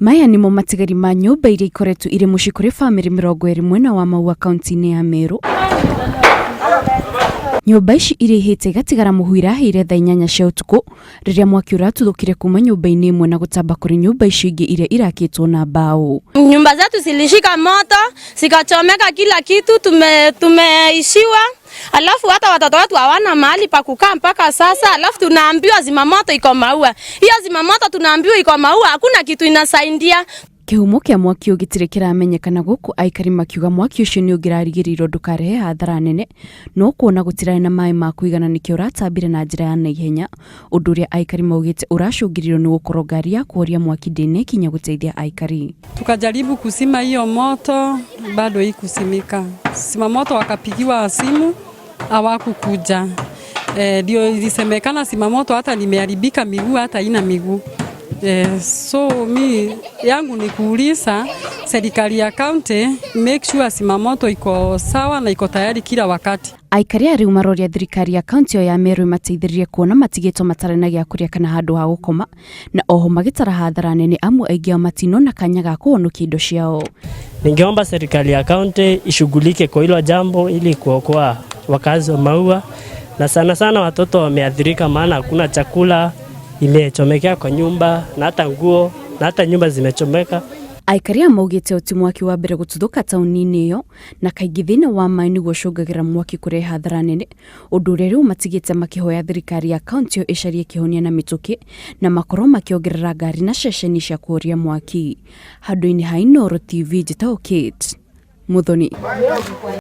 Maya nimo matigari ma nyumba iria ikoretwo iri muci kuri family 20 mwena wa Maua kaunti-ini ya Meru. Nyumba ici iri hite gatigara muhuira hire thaa 8 cia utuku riria mwaki uratuthukire kuma nyumba-ini imwe na gutamba kuri nyumba ici ingi iria irakitwo na mbao. Nyumba zetu zilishika moto, zikachomeka kila kitu, tumeishiwa. Alafu hata watoto wetu hawana mahali pa kukaa mpaka sasa. Alafu tunaambiwa zimamoto iko Maua. Hiyo zimamoto tunaambiwa iko Maua, hakuna kitu inasaidia. Kihumo kia mwaki ugitire kiramenyekana guku aikari makiuga mwaki ucio ni ugirarigiriro ndukarehe hathara nene no kuona gutirae na mai ma kuigana nikio uratambire na njira ya naihenya undu uria aikari maugite uracungirirwo ni gukorwo ngari ya kuhoria mwaki ndine kinya guteithia aikari. Tukajaribu kusima hiyo moto bado ikusimika. Sima moto wakapigiwa simu hawakukuja. Ndio ilisemekana sima moto hata limeharibika miguu hata ina miguu. So mi yangu ni kuuliza serikali ya county make sure simamoto iko sawa na iko tayari kila wakati. Aikari ari umaroria thirikari ya county ya Meru mateithiririe kuona matigito matarana gya kuria kana handu ha gukoma na oho magitara hathara nene amwe aingi a matino na kanya ga kuhonokia indo ciao. Ningeomba serikali ya county ishughulike kwa hilo jambo ili kuokoa wakazi wa Maua, na sana sana watoto wameathirika maana hakuna chakula, imechomekea kwa nyumba na hata nguo na hata nyumba zimechomeka. Aikari amaugite uti mwaki wa mbere gututhuka tauni-ini iyo na kaingi thina wa mai niguo cungagira mwaki kurehe hathara nene undu uria riu matigite makihoya thirikari ya county icarie kihonia na mituki na makorwo makiongerera ngari na ceceni cia kuhoria mwaki. Handu-ini ha Inooro TV njitao Kate Muthoni.